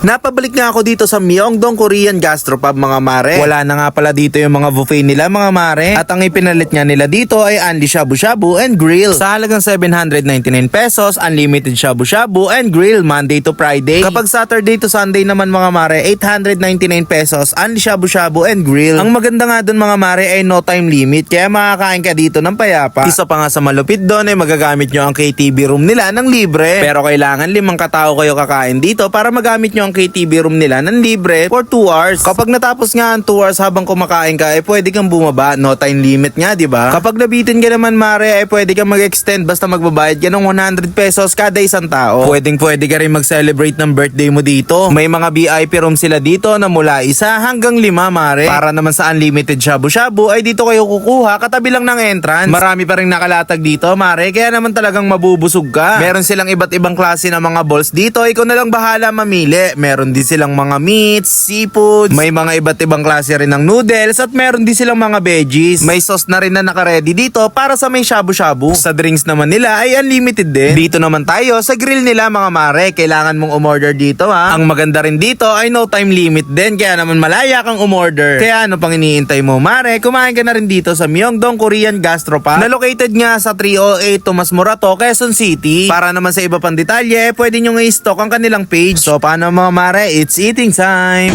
Napabalik nga ako dito sa Myeongdong Korean Gastropub mga mare. Wala na nga pala dito yung mga buffet nila mga mare. At ang ipinalit nga nila dito ay only shabu-shabu and grill. Sa halagang 799 pesos, unlimited shabu-shabu and grill Monday to Friday. Kapag Saturday to Sunday naman mga mare, 899 pesos, only shabu-shabu and grill. Ang maganda nga dun mga mare ay no time limit, kaya makakain ka dito ng payapa. Isa pa nga sa malupit doon ay magagamit nyo ang KTV room nila ng libre. Pero kailangan 5 katao kayo kakain dito para magamit nyo ang KTV room nila ng libre for 2 hours. Kapag natapos nga ang 2 hours habang kumakain ka ay pwede kang bumaba, no time limit nga, di ba? Kapag nabitin ka naman mare ay pwede kang mag-extend basta magbabayad ka ng 100 pesos kada isang tao. Pwede ka rin mag-celebrate ng birthday mo dito. May mga VIP room sila dito na mula 1 hanggang 5 mare. Para naman sa unlimited shabu-shabu ay dito kayo kukuha katabi lang ng entrance. Marami pa rin nakalatag dito mare, kaya naman talagang mabubusog ka. Meron silang iba't ibang klase ng mga balls dito, ikaw na lang bahala mamili. Meron din silang mga meats, seafoods, may mga iba't ibang klase rin ng noodles at meron din silang mga veggies. May sauce na rin na naka-ready dito para sa may shabu-shabu. Sa drinks naman nila ay unlimited din. Dito naman tayo sa grill nila mga mare, kailangan mong umorder dito ha. Ang maganda rin dito ay no time limit din, kaya naman malaya kang umorder. Kaya ano pang iniintay mo mare, kumain ka na rin dito sa Myeongdong Korean Gastropub na located nga sa 308 Tomas Morato, Quezon City. Para naman sa iba pang detalye, pwede nyo i-stock ang kanilang page. So paano mga mare, it's eating time!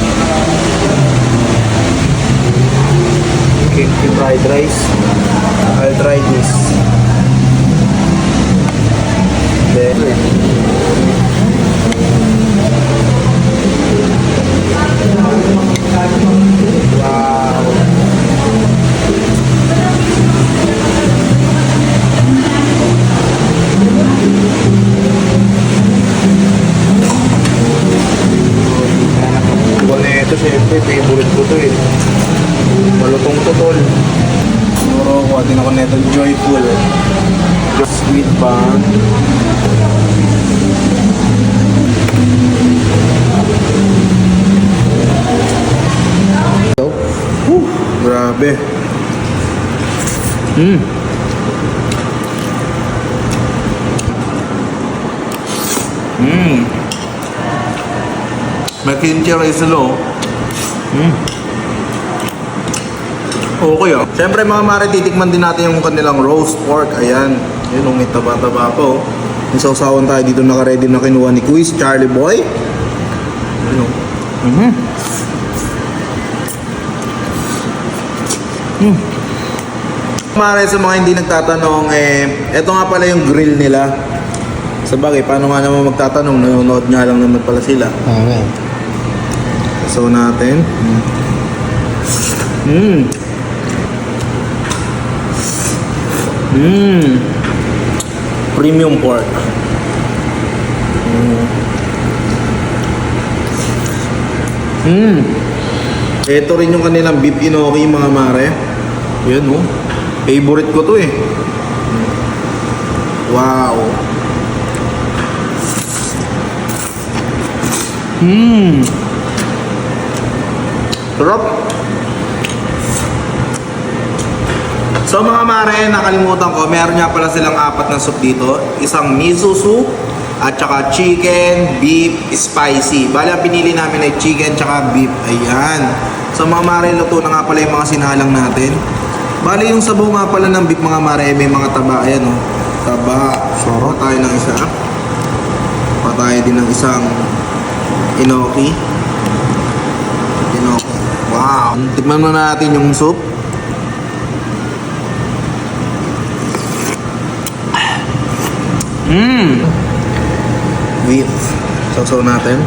Kimchi fried rice. I'll try this. Then, wow. Ito syempre, favorite ko to eh. Malutong to tol. Siguro kuha din ako neto joyful. Just sweet pa. Grabe. May kimchi rice lo. Okay ah. Siyempre mga mare, titikman din natin yung kanilang roast pork. Ayan. Yun, may taba-taba po. May sausawan tayo dito naka-ready na kinuha ni Quiz Charlie Boy. Ayun. Mare, sa mga hindi nagtatanong, eto nga pala yung grill nila. Sabagay, paano nga naman magtatanong? Nanonood nga lang naman pala sila. Okay. So natin. Premium pork. Ito rin yung kanilang beef inoki mga mare. Yan oh. Favorite ko to eh. Wow. Sarap. So mga mare, nakalimutan ko, meron nga pala silang 4 na soup dito. Isang miso soup at saka chicken, beef, spicy. Bali ang pinili namin ay chicken tsaka beef. Ayan. So mga mare, luto na nga pala yung mga sinalang natin. Bali yung sabaw nga pala ng beef mga mare, may mga taba. Ayan o. Taba. So tayo ng isa. Patay din ng isang inoki. Wow! Tikman muna natin yung soup. Beef. Sausaw natin.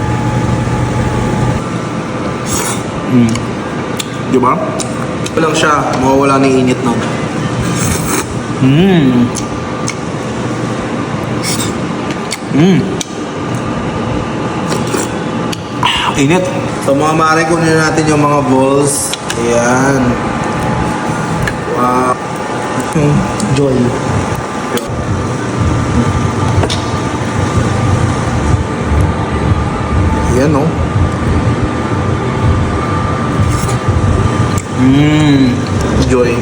Diba? Ito lang siya. Mawawala na yung init nun. Init. So mga mare, kunin natin yung mga balls. Ayan. Wow. Joy. Ayan o. Joy.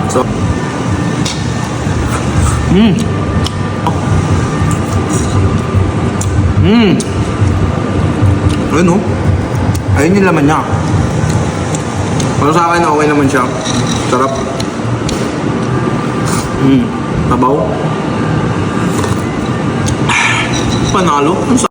So. Ayun oh. Ayun yung laman niya. Para sa akin, okay naman siya. Sarap. Tabaw. Panalo. Ang sarap.